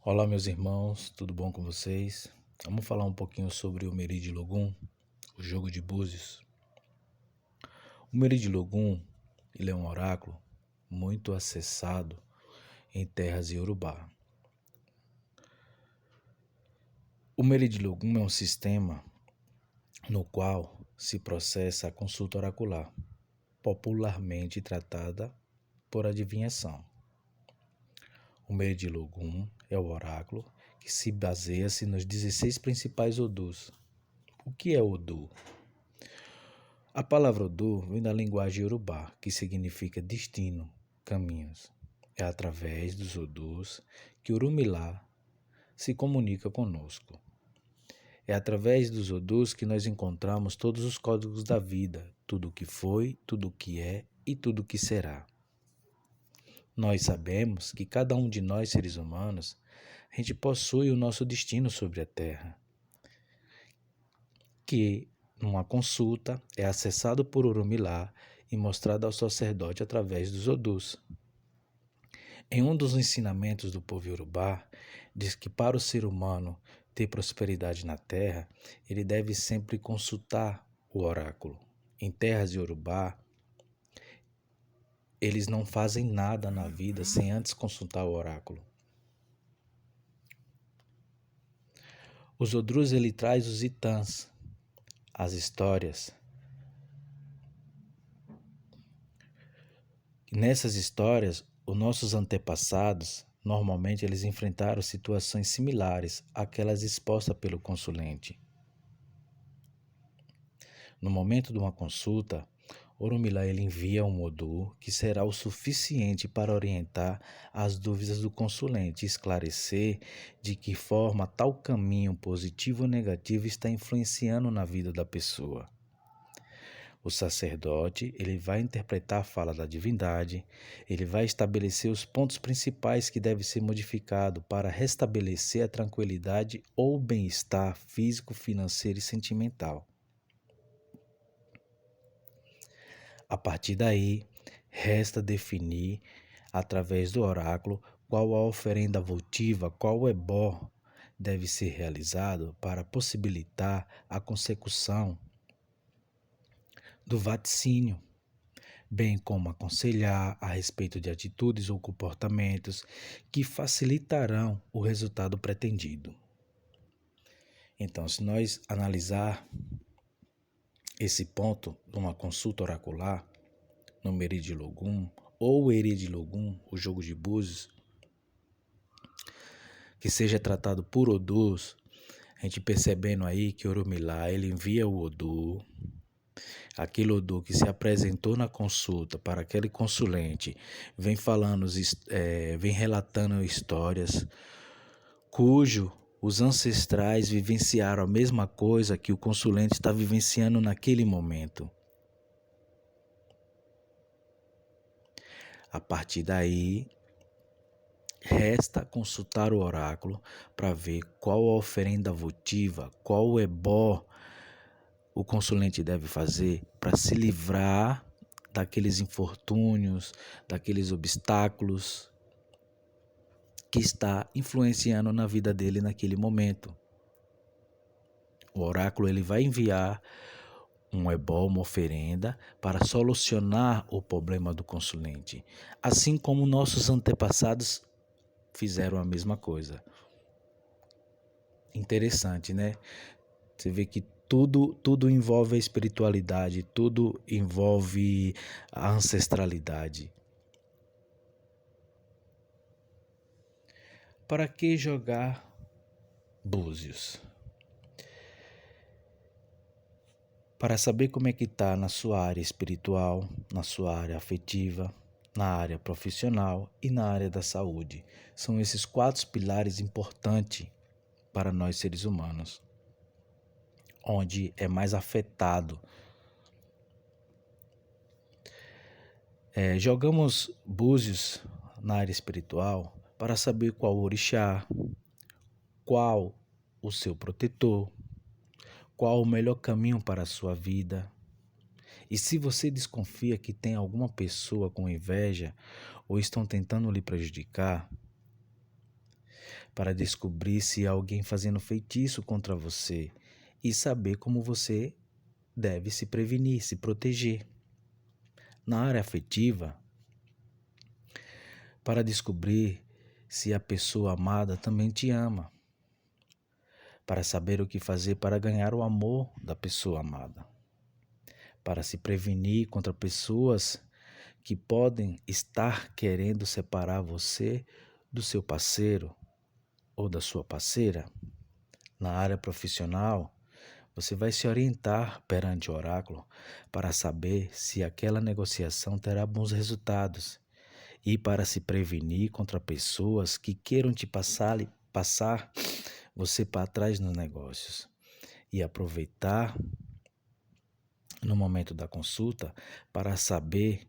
Olá, meus irmãos, tudo bom com vocês? Vamos falar um pouquinho sobre o Meri de Logum, o jogo de búzios. O Meri de Logum, ele é um oráculo muito acessado em terras iorubá. O Meri de Logum é um sistema no qual se processa a consulta oracular, popularmente tratada por adivinhação. O Meri de Logum é o oráculo que se baseia-se nos 16 principais odus. O que é Odu? A palavra Odu vem da linguagem iorubá, que significa destino, caminhos. É através dos Odus que Orumilá se comunica conosco. É através dos Odus que nós encontramos todos os códigos da vida, tudo o que foi, tudo o que é e tudo o que será. Nós sabemos que cada um de nós, seres humanos, a gente possui o nosso destino sobre a Terra, que numa consulta é acessado por Orumilá e mostrado ao sacerdote através dos Odus. Em um dos ensinamentos do povo Iorubá, diz que para o ser humano ter prosperidade na terra, ele deve sempre consultar o oráculo. Em terras Iorubá, eles não fazem nada na vida sem antes consultar o oráculo. Os Odus, ele traz os itãs, as histórias. Nessas histórias, os nossos antepassados, normalmente eles enfrentaram situações similares àquelas expostas pelo consulente. No momento de uma consulta, Orumilá ele envia um Odu que será o suficiente para orientar as dúvidas do consulente e esclarecer de que forma tal caminho positivo ou negativo está influenciando na vida da pessoa. O sacerdote, ele vai interpretar a fala da divindade, ele vai estabelecer os pontos principais que devem ser modificados para restabelecer a tranquilidade ou bem-estar físico, financeiro e sentimental. A partir daí, resta definir, através do oráculo, qual a oferenda votiva, qual o ebó deve ser realizado para possibilitar a consecução do vaticínio, bem como aconselhar a respeito de atitudes ou comportamentos que facilitarão o resultado pretendido. Então, se nós analisar esse ponto numa consulta oracular, no Meri de Logum ou Eri de Logum, o jogo de búzios, que seja tratado por Odus, a gente percebendo aí que Orumilá ele envia o Odu, aquele Odu que se apresentou na consulta para aquele consulente, vem falando, vem relatando histórias cujo os ancestrais vivenciaram a mesma coisa que o consulente está vivenciando naquele momento. A partir daí, resta consultar o oráculo para ver qual a oferenda votiva, qual o ebó o consulente deve fazer para se livrar daqueles infortúnios, daqueles obstáculos que está influenciando na vida dele naquele momento. O oráculo ele vai enviar um ebó, uma oferenda, para solucionar o problema do consulente, assim como nossos antepassados fizeram a mesma coisa. Interessante, né? Você vê que tudo envolve a espiritualidade, tudo envolve a ancestralidade. Para que jogar búzios? Para saber como é que está na sua área espiritual, na sua área afetiva, na área profissional e na área da saúde. São esses 4 pilares importantes para nós seres humanos, onde é mais afetado. Jogamos búzios na área espiritual para saber qual o orixá, qual o seu protetor, qual o melhor caminho para a sua vida. E se você desconfia que tem alguma pessoa com inveja ou estão tentando lhe prejudicar, para descobrir se há alguém fazendo feitiço contra você e saber como você deve se prevenir, se proteger. Na área afetiva, para descobrir se a pessoa amada também te ama, para saber o que fazer para ganhar o amor da pessoa amada, para se prevenir contra pessoas que podem estar querendo separar você do seu parceiro ou da sua parceira. Na área profissional, você vai se orientar perante o oráculo para saber se aquela negociação terá bons resultados e para se prevenir contra pessoas que queiram te passar você para trás nos negócios e aproveitar no momento da consulta para saber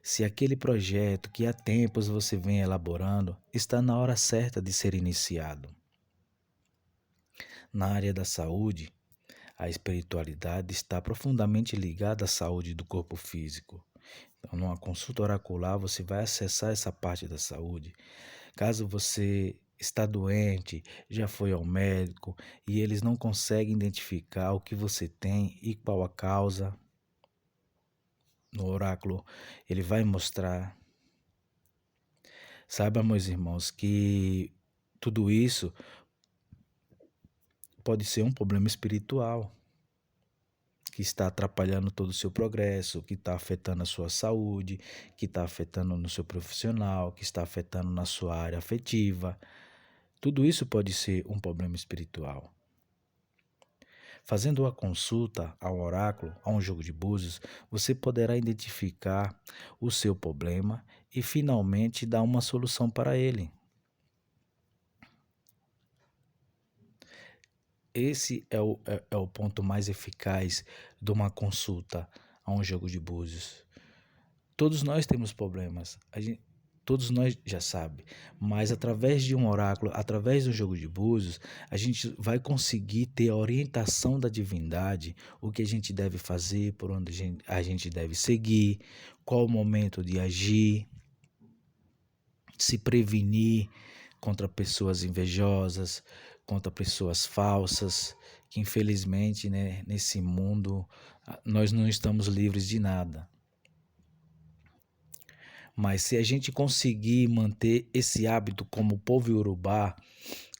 se aquele projeto que há tempos você vem elaborando está na hora certa de ser iniciado. Na área da saúde, a espiritualidade está profundamente ligada à saúde do corpo físico. Então, numa consulta oracular, você vai acessar essa parte da saúde. Caso você está doente, já foi ao médico e eles não conseguem identificar o que você tem e qual a causa, no oráculo ele vai mostrar. Saiba, meus irmãos, que tudo isso pode ser um problema espiritual que está atrapalhando todo o seu progresso, que está afetando a sua saúde, que está afetando no seu profissional, que está afetando na sua área afetiva. Tudo isso pode ser um problema espiritual. Fazendo uma consulta ao oráculo, a um jogo de búzios, você poderá identificar o seu problema e finalmente dar uma solução para ele. Esse é o ponto mais eficaz de uma consulta a um jogo de búzios. Todos nós temos problemas, todos nós já sabem, mas através de um oráculo, através do jogo de búzios, a gente vai conseguir ter a orientação da divindade, o que a gente deve fazer, por onde a gente deve seguir, qual o momento de agir, se prevenir contra pessoas invejosas, contra pessoas falsas, que infelizmente, né, nesse mundo nós não estamos livres de nada. Mas se a gente conseguir manter esse hábito como o povo iorubá,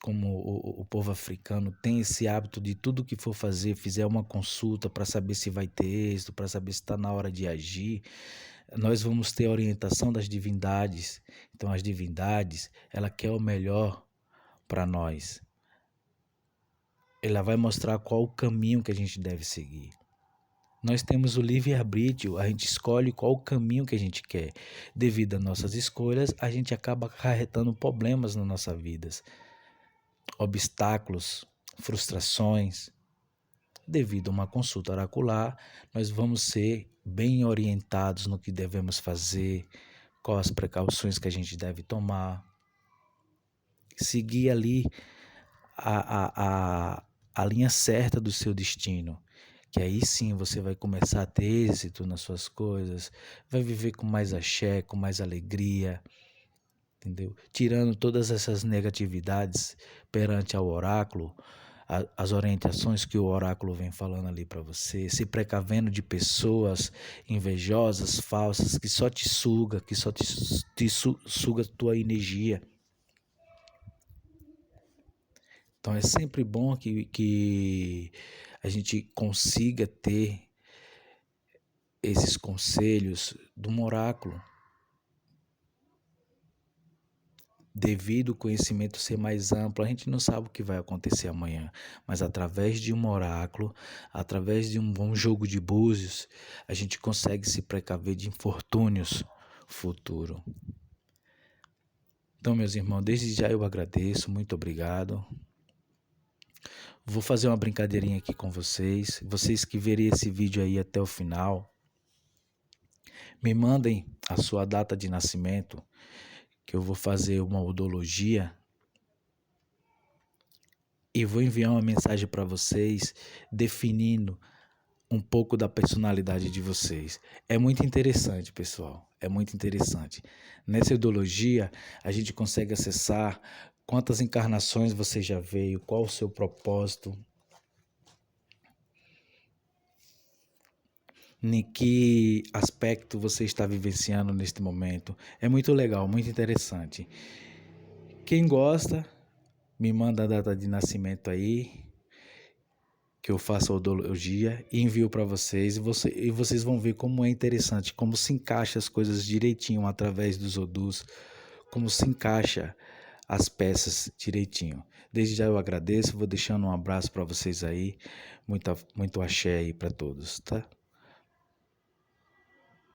como o povo africano tem esse hábito de tudo que for fazer, fizer uma consulta para saber se vai ter êxito, para saber se está na hora de agir, nós vamos ter a orientação das divindades. Então as divindades, ela quer o melhor para nós. Ela vai mostrar qual o caminho que a gente deve seguir. Nós temos o livre-arbítrio, a gente escolhe qual o caminho que a gente quer. Devido às nossas escolhas, a gente acaba acarretando problemas nas nossas vidas, obstáculos, frustrações. Devido a uma consulta oracular, nós vamos ser bem orientados no que devemos fazer, quais as precauções que a gente deve tomar, seguir ali a linha certa do seu destino, que aí sim você vai começar a ter êxito nas suas coisas, vai viver com mais axé, com mais alegria, entendeu? Tirando todas essas negatividades perante ao oráculo, as orientações que o oráculo vem falando ali para você, se precavendo de pessoas invejosas, falsas, que só te suga, que só suga tua energia. Então é sempre bom que a gente consiga ter esses conselhos de um oráculo, devido ao conhecimento ser mais amplo. A gente não sabe o que vai acontecer amanhã, mas através de um oráculo, através de um bom jogo de búzios, a gente consegue se precaver de infortúnios futuros. Então, meus irmãos, desde já eu agradeço, muito obrigado. Vou fazer uma brincadeirinha aqui com vocês. Vocês que verem esse vídeo aí até o final, me mandem a sua data de nascimento, que eu vou fazer uma udologia e vou enviar uma mensagem para vocês definindo um pouco da personalidade de vocês. É muito interessante, pessoal. É muito interessante. Nessa udologia, a gente consegue acessar Quantas encarnações você já veio? Qual o seu propósito? Em que aspecto você está vivenciando neste momento? É muito legal, muito interessante. Quem gosta, me manda a data de nascimento aí, que eu faço a odologia e envio para vocês. E vocês vão ver como é interessante, como se encaixa as coisas direitinho através dos odus, como se encaixa as peças direitinho. Desde já eu agradeço, vou deixando um abraço para vocês aí, muito axé aí para todos, tá?